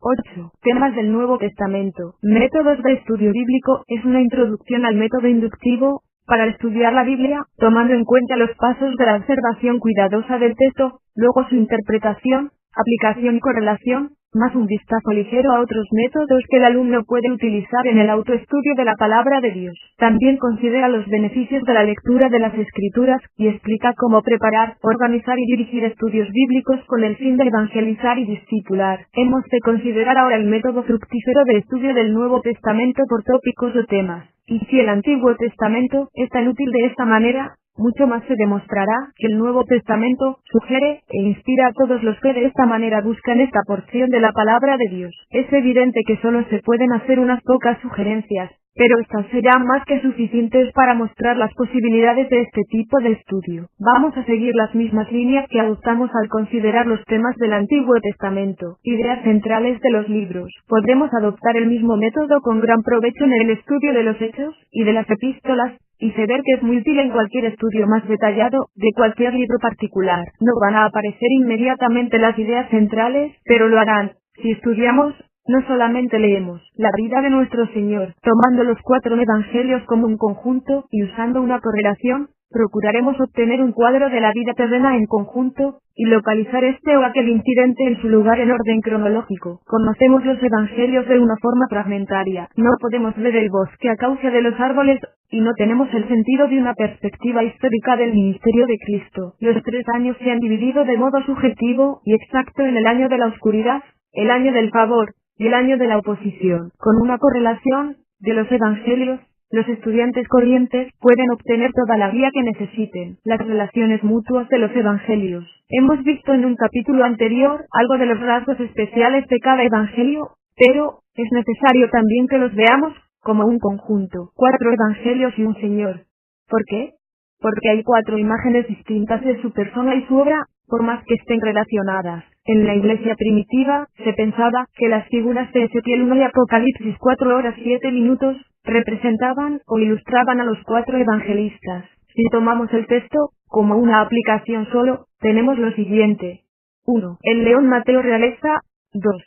8. Temas del Nuevo Testamento. Métodos de estudio bíblico es una introducción al método inductivo, para estudiar la Biblia, tomando en cuenta los pasos de la observación cuidadosa del texto, luego su interpretación, aplicación y correlación, más un vistazo ligero a otros métodos que el alumno puede utilizar en el autoestudio de la palabra de Dios. También considera los beneficios de la lectura de las Escrituras, y explica cómo preparar, organizar y dirigir estudios bíblicos con el fin de evangelizar y discipular. Hemos de considerar ahora el método fructífero de estudio del Nuevo Testamento por tópicos o temas. Y si el Antiguo Testamento es tan útil de esta manera, mucho más se demostrará que el Nuevo Testamento sugiere e inspira a todos los que de esta manera buscan esta porción de la palabra de Dios. Es evidente que solo se pueden hacer unas pocas sugerencias, pero estas serán más que suficientes para mostrar las posibilidades de este tipo de estudio. Vamos a seguir las mismas líneas que adoptamos al considerar los temas del Antiguo Testamento, ideas centrales de los libros. Podremos adoptar el mismo método con gran provecho en el estudio de los Hechos y de las Epístolas, y se ver que es muy útil en cualquier estudio más detallado, de cualquier libro particular. No van a aparecer inmediatamente las ideas centrales, pero lo harán, si estudiamos. No solamente leemos la vida de nuestro Señor, tomando los 4 evangelios como un conjunto, y usando una correlación, procuraremos obtener un cuadro de la vida terrena en conjunto, y localizar este o aquel incidente en su lugar en orden cronológico. Conocemos los evangelios de una forma fragmentaria. No podemos ver el bosque a causa de los árboles, y no tenemos el sentido de una perspectiva histórica del ministerio de Cristo. Los 3 años se han dividido de modo subjetivo y exacto en el año de la oscuridad, el año del favor, y el año de la oposición. Con una correlación de los evangelios, los estudiantes corrientes pueden obtener toda la guía que necesiten. Las relaciones mutuas de los evangelios. Hemos visto en un capítulo anterior algo de los rasgos especiales de cada evangelio, pero es necesario también que los veamos como un conjunto. 4 evangelios y un Señor. ¿Por qué? Porque hay 4 imágenes distintas de su persona y su obra, por más que estén relacionadas. En la iglesia primitiva, se pensaba que las figuras de Ezequiel 1 y Apocalipsis 4 horas 7 minutos, representaban o ilustraban a los 4 evangelistas. Si tomamos el texto, como una aplicación solo, tenemos lo siguiente. 1. El león Mateo realeza. 2.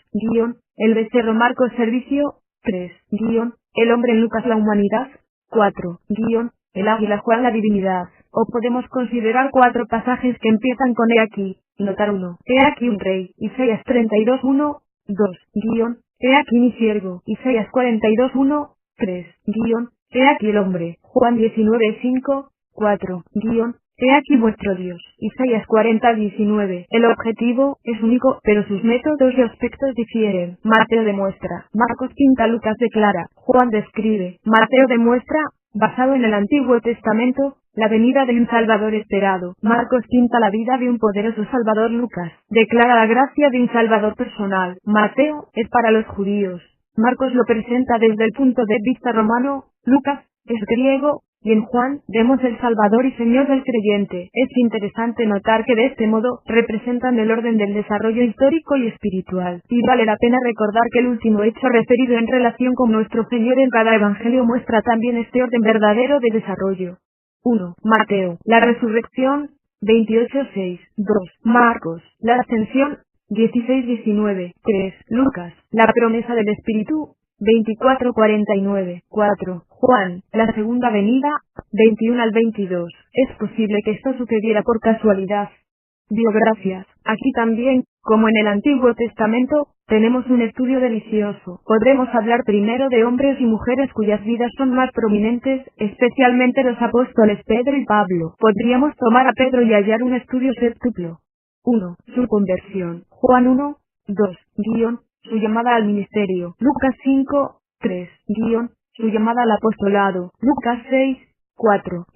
El becerro Marcos servicio. 3. El hombre en Lucas la humanidad. 4. El águila Juan la divinidad. O podemos considerar 4 pasajes que empiezan con he aquí, y notar 1. He aquí un rey, Isaías 32:1, 2. He aquí mi siervo, Isaías 42:1, 3. He aquí el hombre, Juan 19:5, 4. He aquí vuestro Dios, Isaías 40:19. El objetivo es único, pero sus métodos y aspectos difieren. Mateo demuestra, Marcos pinta, Lucas declara, Juan describe, Mateo demuestra, basado en el Antiguo Testamento, la venida de un Salvador esperado. Marcos pinta la vida de un poderoso Salvador. Lucas declara la gracia de un Salvador personal. Mateo es para los judíos. Marcos lo presenta desde el punto de vista romano. Lucas es griego. Y en Juan, vemos el Salvador y Señor del creyente. Es interesante notar que de este modo, representan el orden del desarrollo histórico y espiritual. Y vale la pena recordar que el último hecho referido en relación con nuestro Señor en cada evangelio muestra también este orden verdadero de desarrollo. 1. Mateo, la resurrección, 28:6. 2. Marcos, la ascensión, 16:19. 3. Lucas, la promesa del Espíritu, 24:49. 4. Juan, la segunda venida, 21 al 22. Es posible que esto sucediera por casualidad. Biografías. Aquí también, como en el Antiguo Testamento, tenemos un estudio delicioso. Podremos hablar primero de hombres y mujeres cuyas vidas son más prominentes, especialmente los apóstoles Pedro y Pablo. Podríamos tomar a Pedro y hallar un estudio séptuplo. 1. Su conversión. Juan 1, 2, su llamada al ministerio. Lucas 5, 3, su llamada al apostolado. Lucas 6, 4,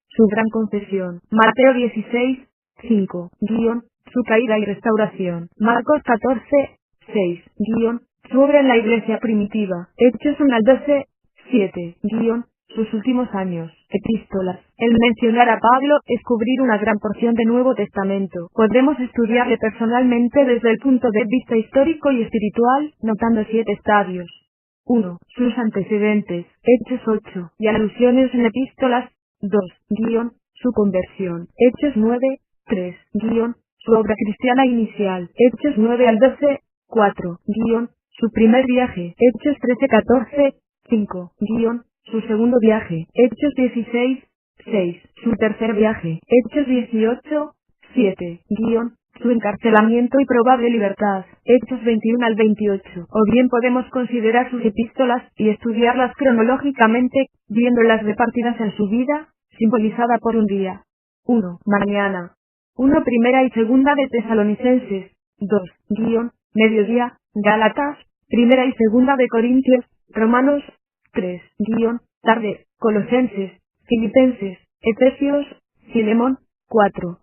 su gran confesión. Mateo 16, 5, su caída y restauración. Marcos 14, 6, su obra en la iglesia primitiva. Hechos 1 al 12, 7, sus últimos años. Epístolas. El mencionar a Pablo es cubrir una gran porción del Nuevo Testamento. Podremos estudiarle personalmente desde el punto de vista histórico y espiritual, notando 7 estadios. 1. Sus antecedentes. Hechos 8. Y alusiones en epístolas. 2. Su conversión. Hechos 9, 3. Su obra cristiana inicial. Hechos 9 al 12, 4. Su primer viaje, Hechos 13-14, 5. Su segundo viaje, Hechos 16, 6. Su tercer viaje, Hechos 18, 7. Su encarcelamiento y probable libertad, Hechos 21 al 28. O bien podemos considerar sus epístolas y estudiarlas cronológicamente, viéndolas repartidas en su vida, simbolizada por un día. 1. Mañana. 1. Primera y segunda de Tesalonicenses. 2. Mediodía, Gálatas. Primera y segunda de Corintios, Romanos. 3. Tarde, Colosenses, Filipenses, Efesios, Filemón. 4.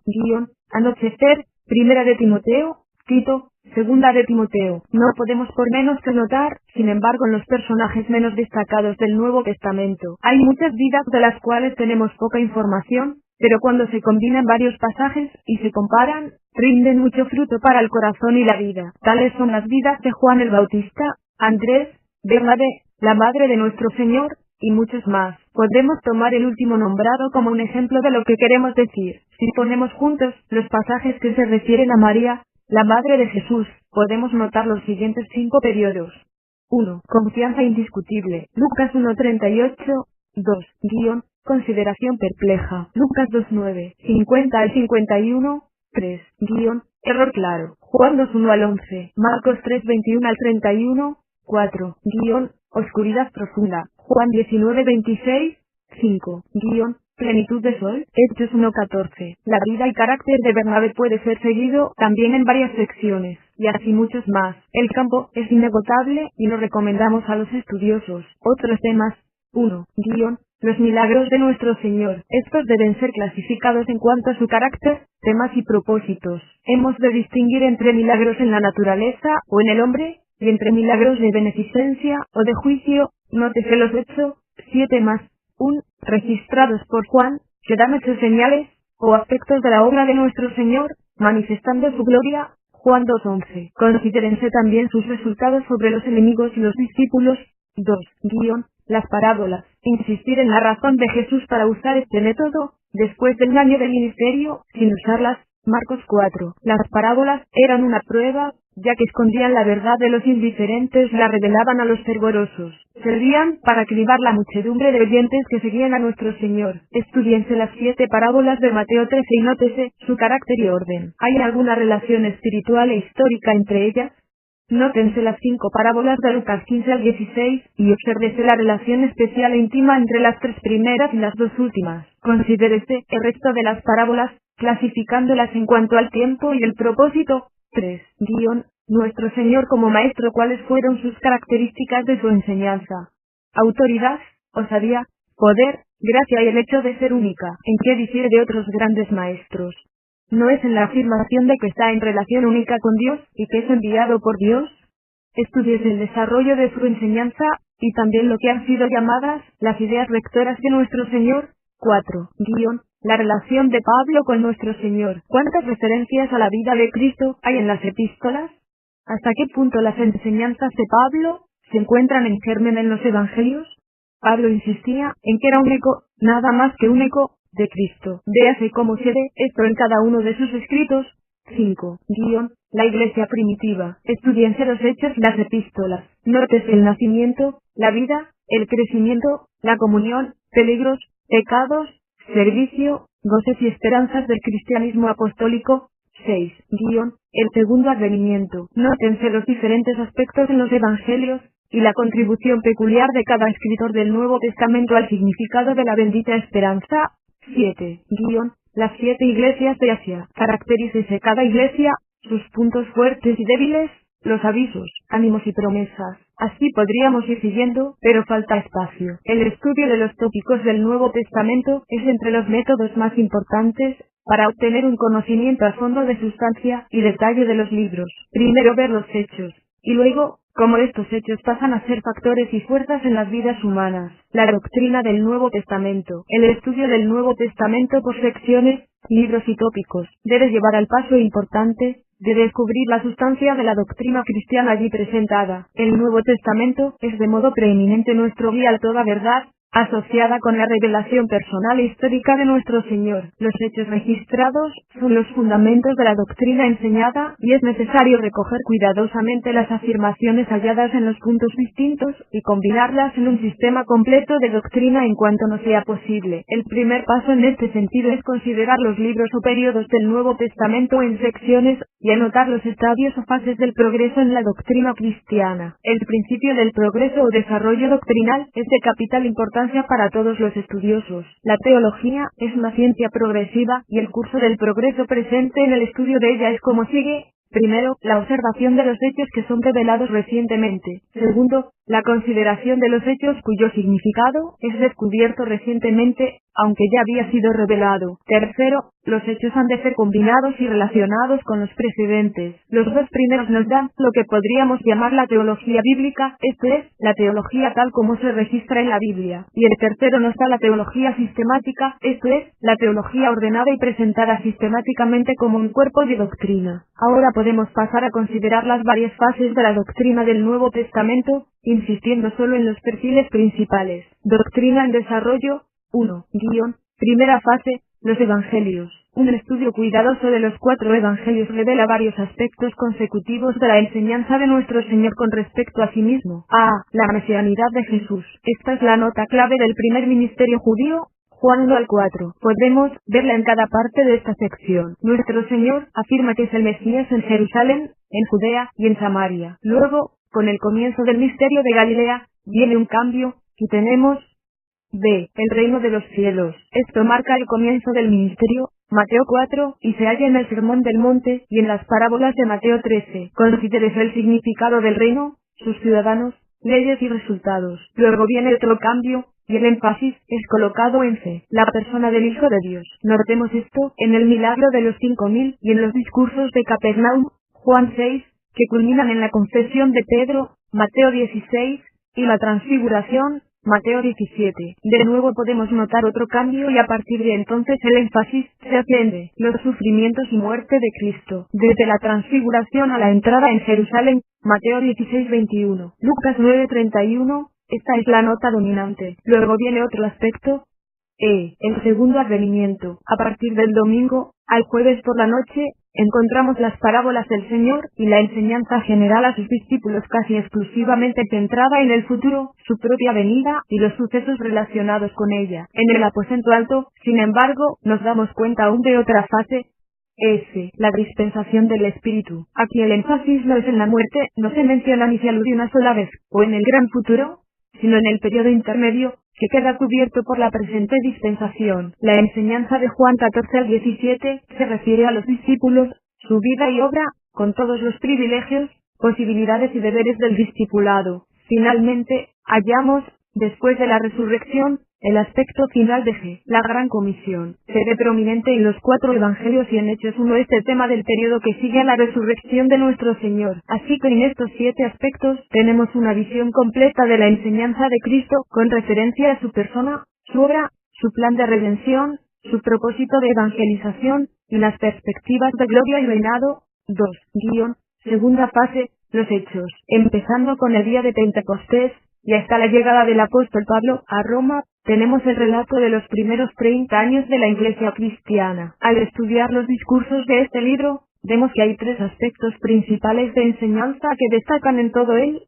Anochecer, Primera de Timoteo, Tito, Segunda de Timoteo. No podemos por menos que notar, sin embargo, en los personajes menos destacados del Nuevo Testamento. Hay muchas vidas de las cuales tenemos poca información, pero cuando se combinan varios pasajes y se comparan, rinden mucho fruto para el corazón y la vida. Tales son las vidas de Juan el Bautista, Andrés, Bernabé, la madre de nuestro Señor, y muchos más. Podemos tomar el último nombrado como un ejemplo de lo que queremos decir. Si ponemos juntos los pasajes que se refieren a María, la madre de Jesús, podemos notar los siguientes 5 periodos. 1. Confianza indiscutible. Lucas 1:38. 2. Consideración perpleja. Lucas 2:9. 50 al 51. 3. Error claro. Juan 2:1 al 11. Marcos 3:21 al 31. 4. Oscuridad profunda. Juan 19:26. 5. Plenitud de sol. Hechos 1:14. La vida y carácter de Bernabé puede ser seguido también en varias secciones, y así muchos más. El campo es inagotable y lo recomendamos a los estudiosos. Otros temas. 1. Los milagros de nuestro Señor. Estos deben ser clasificados en cuanto a su carácter, temas y propósitos. Hemos de distinguir entre milagros en la naturaleza o en el hombre, y entre milagros de beneficencia o de juicio. Nótese los Hechos 7+1, registrados por Juan, que dan hechos señales, o aspectos de la obra de nuestro Señor, manifestando su gloria. Juan 2:11. Considérense también sus resultados sobre los enemigos y los discípulos. 2. Las parábolas. Insistir en la razón de Jesús para usar este método, después del año del ministerio, sin usarlas. Marcos 4. Las parábolas eran una prueba, ya que escondían la verdad de los indiferentes y la revelaban a los fervorosos. Servían para cribar la muchedumbre de oyentes que seguían a nuestro Señor. Estudiense las 7 parábolas de Mateo 13 y nótese su carácter y orden. ¿Hay alguna relación espiritual e histórica entre ellas? Nótense las 5 parábolas de Lucas 15 al 16, y obsérvese la relación especial e íntima entre las 3 primeras y las 2 últimas. Considérese el resto de las parábolas, clasificándolas en cuanto al tiempo y el propósito. 3. Nuestro Señor como Maestro. ¿Cuáles fueron sus características de su enseñanza? Autoridad, osadía, poder, gracia y el hecho de ser única. ¿En qué difiere de otros grandes maestros? ¿No es en la afirmación de que está en relación única con Dios, y que es enviado por Dios? Estudies el desarrollo de su enseñanza, y también lo que han sido llamadas las ideas rectoras de nuestro Señor. 4. La relación de Pablo con nuestro Señor. ¿Cuántas referencias a la vida de Cristo hay en las epístolas? ¿Hasta qué punto las enseñanzas de Pablo se encuentran en germen en los evangelios? Pablo insistía en que era un eco, nada más que un eco, de Cristo. Véase cómo se ve esto en cada uno de sus escritos. 5. La iglesia primitiva. Estudiense los hechos y las epístolas. Nótese el nacimiento, la vida, el crecimiento, la comunión, peligros, pecados, servicio, goces y esperanzas del cristianismo apostólico. 6. El segundo advenimiento. Nótense los diferentes aspectos en los evangelios, y la contribución peculiar de cada escritor del Nuevo Testamento al significado de la bendita esperanza. 7. Las 7 iglesias de Asia. Caracterícese cada iglesia, sus puntos fuertes y débiles, los avisos, ánimos y promesas. Así podríamos ir siguiendo, pero falta espacio. El estudio de los tópicos del Nuevo Testamento es entre los métodos más importantes para obtener un conocimiento a fondo de sustancia y detalle de los libros. Primero ver los hechos, y luego, cómo estos hechos pasan a ser factores y fuerzas en las vidas humanas. La doctrina del Nuevo Testamento. El estudio del Nuevo Testamento por secciones, libros y tópicos, debe llevar al paso importante de descubrir la sustancia de la doctrina cristiana allí presentada. El Nuevo Testamento es de modo preeminente nuestro guía a toda verdad, asociada con la revelación personal e histórica de nuestro Señor. Los hechos registrados son los fundamentos de la doctrina enseñada, y es necesario recoger cuidadosamente las afirmaciones halladas en los puntos distintos, y combinarlas en un sistema completo de doctrina en cuanto nos sea posible. El primer paso en este sentido es considerar los libros o períodos del Nuevo Testamento en secciones, y anotar los estadios o fases del progreso en la doctrina cristiana. El principio del progreso o desarrollo doctrinal es de capital importancia para todos los estudiosos. La teología es una ciencia progresiva, y el curso del progreso presente en el estudio de ella es como sigue. Primero, la observación de los hechos que son revelados recientemente. Segundo, la consideración de los hechos cuyo significado es descubierto recientemente, aunque ya había sido revelado. Tercero, los hechos han de ser combinados y relacionados con los precedentes. Los dos primeros nos dan lo que podríamos llamar la teología bíblica, esto es, la teología tal como se registra en la Biblia. Y el tercero nos da la teología sistemática, esto es, la teología ordenada y presentada sistemáticamente como un cuerpo de doctrina. Ahora podemos pasar a considerar las varias fases de la doctrina del Nuevo Testamento, insistiendo solo en los perfiles principales. Doctrina en desarrollo. 1. Primera fase, los evangelios. Un estudio cuidadoso de los 4 evangelios revela varios aspectos consecutivos de la enseñanza de nuestro Señor con respecto a sí mismo. A. La mesianidad de Jesús. Esta es la nota clave del primer ministerio judío. Juan 1 al 4. Podemos verla en cada parte de esta sección. Nuestro Señor afirma que es el Mesías en Jerusalén, en Judea y en Samaria. Luego, con el comienzo del misterio de Galilea, viene un cambio, y tenemos B. El reino de los cielos. Esto marca el comienzo del ministerio, Mateo 4, y se halla en el Sermón del Monte y en las parábolas de Mateo 13. Considérese el significado del reino, sus ciudadanos, leyes y resultados. Luego viene otro cambio, y el énfasis es colocado en C, la persona del Hijo de Dios. Notemos esto en el milagro de los 5.000 y en los discursos de Capernaum, Juan 6, que culminan en la confesión de Pedro, Mateo 16, y la transfiguración, Mateo 17. De nuevo podemos notar otro cambio, y a partir de entonces el énfasis se asciende los sufrimientos y muerte de Cristo, desde la transfiguración a la entrada en Jerusalén, Mateo 16:21. Lucas 9:31, esta es la nota dominante. Luego viene otro aspecto, el segundo advenimiento. A partir del domingo, al jueves por la noche, encontramos las parábolas del Señor y la enseñanza general a sus discípulos casi exclusivamente centrada en el futuro, su propia venida y los sucesos relacionados con ella. En el aposento alto, sin embargo, nos damos cuenta aún de otra fase, la dispensación del Espíritu. Aquí el énfasis no es en la muerte, no se menciona ni se alude una sola vez, o en el gran futuro, sino en el periodo intermedio, que queda cubierto por la presente dispensación. La enseñanza de Juan 14 al 17 se refiere a los discípulos, su vida y obra, con todos los privilegios, posibilidades y deberes del discipulado. Finalmente, hallamos, después de la resurrección, el aspecto final de G, la Gran Comisión. Se ve prominente en los 4 evangelios y en Hechos 1 este tema del periodo que sigue a la resurrección de nuestro Señor. Así que en estos 7 aspectos tenemos una visión completa de la enseñanza de Cristo, con referencia a su persona, su obra, su plan de redención, su propósito de evangelización, y las perspectivas de gloria y reinado. 2. Segunda fase, los hechos. Empezando con el día de Pentecostés, y hasta la llegada del apóstol Pablo a Roma, tenemos el relato de los primeros 30 años de la Iglesia cristiana. Al estudiar los discursos de este libro, vemos que hay 3 aspectos principales de enseñanza que destacan en todo él.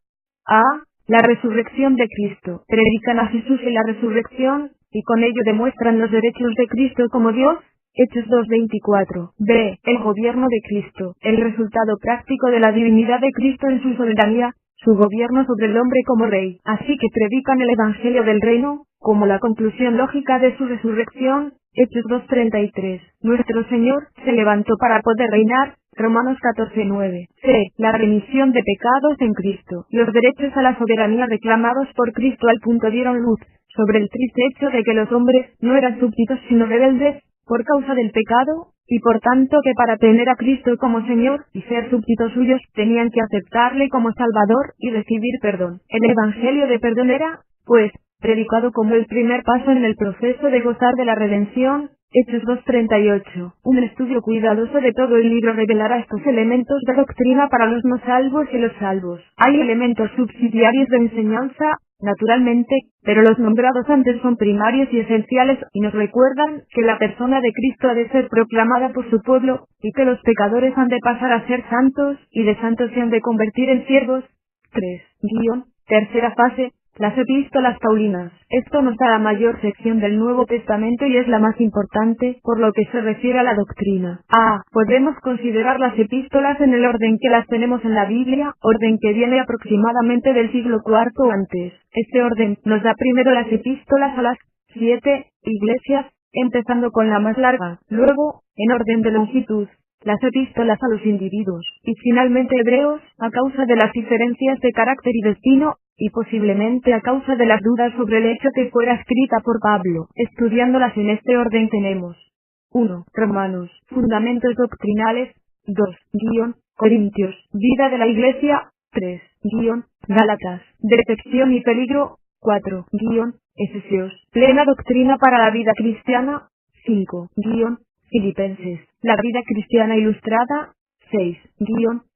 A. La resurrección de Cristo. Predican a Jesús y la resurrección, y con ello demuestran los derechos de Cristo como Dios. Hechos 2:24. B. El gobierno de Cristo. El resultado práctico de la divinidad de Cristo en su soberanía, su gobierno sobre el hombre como rey. Así que predican el evangelio del reino, como la conclusión lógica de su resurrección. Hechos 2:33. Nuestro Señor se levantó para poder reinar. Romanos 14:9. C. La remisión de pecados en Cristo. Los derechos a la soberanía reclamados por Cristo al punto dieron luz sobre el triste hecho de que los hombres no eran súbditos sino rebeldes, por causa del pecado, y por tanto que para tener a Cristo como Señor y ser súbditos suyos tenían que aceptarle como Salvador y recibir perdón. El Evangelio de perdón era, pues, predicado como el primer paso en el proceso de gozar de la redención. Hechos 2:38. Un estudio cuidadoso de todo el libro revelará estos elementos de doctrina para los no salvos y los salvos. Hay elementos subsidiarios de enseñanza. naturalmente, pero los nombrados antes son primarios y esenciales y nos recuerdan que la persona de Cristo ha de ser proclamada por su pueblo, y que los pecadores han de pasar a ser santos, y de santos se han de convertir en siervos. 3. Tercera fase. Las epístolas paulinas. Esto nos da la mayor sección del Nuevo Testamento y es la más importante, por lo que se refiere a la doctrina. Podemos considerar las epístolas en el orden que las tenemos en la Biblia, orden que viene aproximadamente del siglo IV o antes. Este orden nos da primero las epístolas a las 7 iglesias, empezando con la más larga, luego, en orden de longitud, las epístolas a los individuos, y finalmente Hebreos, a causa de las diferencias de carácter y destino, y posiblemente a causa de las dudas sobre el hecho que fuera escrita por Pablo. Estudiándolas en este orden tenemos 1. Romanos, fundamentos doctrinales. 2. Corintios, vida de la Iglesia. 3. Gálatas, detección y peligro. 4. Efesios, plena doctrina para la vida cristiana. 5. Filipenses, la vida cristiana ilustrada. 6.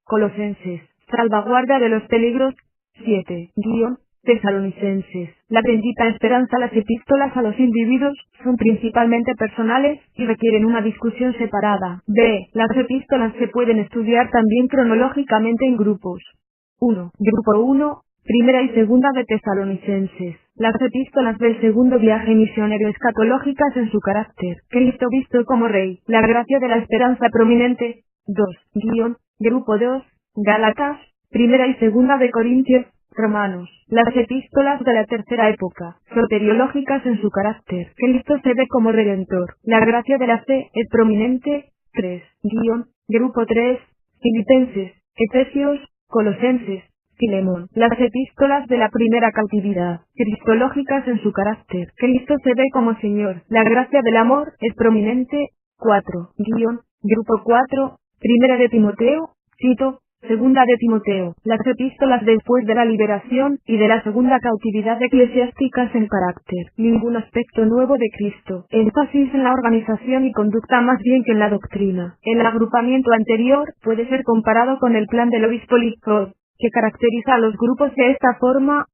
Colosenses, salvaguarda de los peligros. 7. Tesalonicenses, la bendita esperanza. Las epístolas a los individuos son principalmente personales y requieren una discusión separada. B. Las epístolas se pueden estudiar también cronológicamente en grupos. 1. Grupo 1. Primera y segunda de Tesalonicenses. Las epístolas del segundo viaje misionero escatológicas en su carácter. Cristo visto como Rey. La gracia de la esperanza prominente. 2. Grupo 2. Gálatas. Primera y segunda de Corintios. Romanos. Las epístolas de la tercera época. Soteriológicas en su carácter. Cristo se ve como Redentor. La gracia de la fe es prominente. 3. Grupo 3. Filipenses. Efesios. Colosenses. Filemón. Las epístolas de la primera cautividad, cristológicas en su carácter. Cristo se ve como Señor. La gracia del amor es prominente. 4. Grupo 4. Primera de Timoteo, Tito, segunda de Timoteo. Las epístolas después de la liberación y de la segunda cautividad eclesiásticas en carácter. Ningún aspecto nuevo de Cristo. Énfasis en la organización y conducta más bien que en la doctrina. El agrupamiento anterior puede ser comparado con el plan del obispo Lycurgo, que caracteriza a los grupos de esta forma.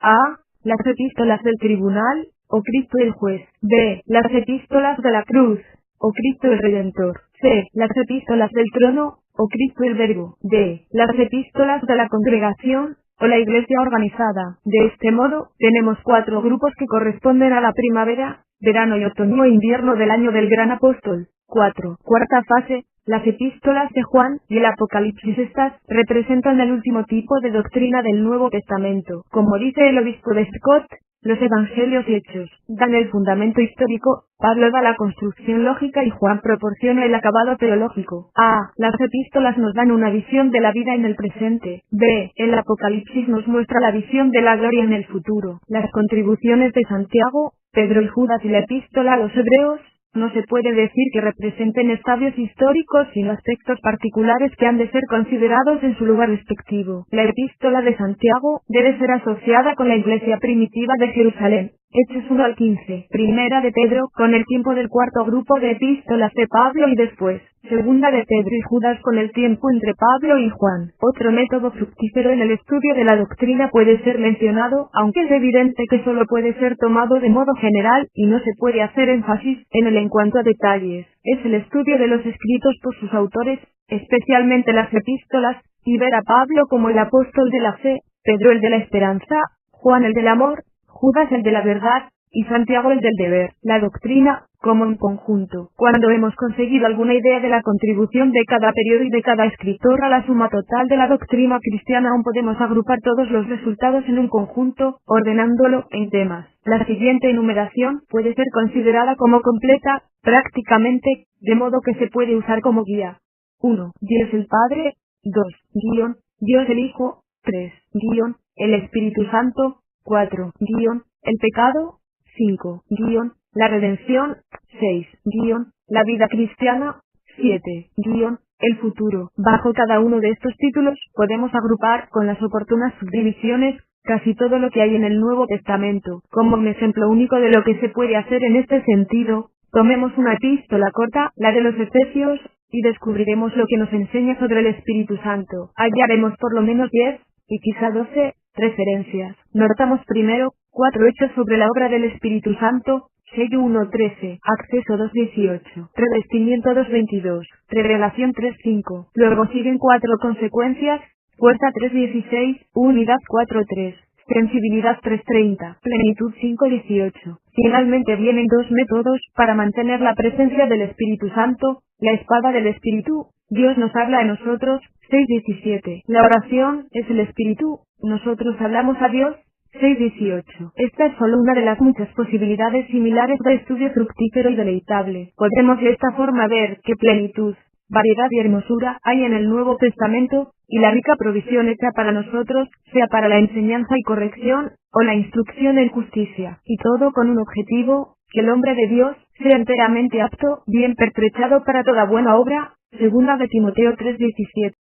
A. Las epístolas del tribunal, o Cristo el juez. B. Las epístolas de la cruz, o Cristo el redentor. C. Las epístolas del trono, o Cristo el verbo. D. Las epístolas de la congregación, o la iglesia organizada. De este modo, tenemos 4 grupos que corresponden a la primavera, verano y otoño e invierno del año del gran apóstol. 4. Cuarta fase. Las epístolas de Juan y el Apocalipsis. Estas representan el último tipo de doctrina del Nuevo Testamento. Como dice el obispo de Scott, los evangelios y hechos dan el fundamento histórico, Pablo da la construcción lógica y Juan proporciona el acabado teológico. A. Las epístolas nos dan una visión de la vida en el presente. B. El Apocalipsis nos muestra la visión de la gloria en el futuro. Las contribuciones de Santiago, Pedro y Judas y la epístola a los hebreos, no se puede decir que representen estadios históricos sino aspectos particulares que han de ser considerados en su lugar respectivo. La epístola de Santiago debe ser asociada con la iglesia primitiva de Jerusalén. Hechos 1 al 15. Primera de Pedro, con el tiempo del cuarto grupo de epístolas de Pablo y después. Segunda de Pedro y Judas con el tiempo entre Pablo y Juan. Otro método fructífero en el estudio de la doctrina puede ser mencionado, aunque es evidente que solo puede ser tomado de modo general y no se puede hacer énfasis en él en cuanto a detalles. Es el estudio de los escritos por sus autores, especialmente las epístolas, y ver a Pablo como el apóstol de la fe, Pedro el de la esperanza, Juan el del amor, Judas el de la verdad, y Santiago el del deber. La doctrina, como un conjunto. Cuando hemos conseguido alguna idea de la contribución de cada periodo y de cada escritor a la suma total de la doctrina cristiana, aún podemos agrupar todos los resultados en un conjunto, ordenándolo en temas. La siguiente enumeración puede ser considerada como completa, prácticamente, de modo que se puede usar como guía. 1. Dios el Padre. 2. Dios el Hijo. 3. El Espíritu Santo. 4. El pecado. 5. La redención. 6. La vida cristiana. 7. El futuro. Bajo cada uno de estos títulos, podemos agrupar, con las oportunas subdivisiones, casi todo lo que hay en el Nuevo Testamento. Como un ejemplo único de lo que se puede hacer en este sentido, tomemos una epístola corta, la de los Efesios, y descubriremos lo que nos enseña sobre el Espíritu Santo. Hallaremos por lo menos 10, y quizá 12, Referencias. Notamos primero, 4 hechos sobre la obra del Espíritu Santo, sello 1.13, acceso 2.18, revestimiento 2.22, revelación 3.5. Luego siguen 4 consecuencias, fuerza 3.16, unidad 4.3. Sensibilidad 3.30, plenitud 5.18. Finalmente vienen 2 métodos para mantener la presencia del Espíritu Santo, la espada del Espíritu, Dios nos habla a nosotros, 6.17. La oración es el Espíritu, nosotros hablamos a Dios, 6.18. Esta es solo una de las muchas posibilidades similares de estudio fructífero y deleitable. Podemos de esta forma ver qué plenitud, variedad y hermosura hay en el Nuevo Testamento, y la rica provisión hecha para nosotros, sea para la enseñanza y corrección, o la instrucción en justicia, y todo con un objetivo, que el hombre de Dios sea enteramente apto, bien pertrechado para toda buena obra, segunda de Timoteo 3:17.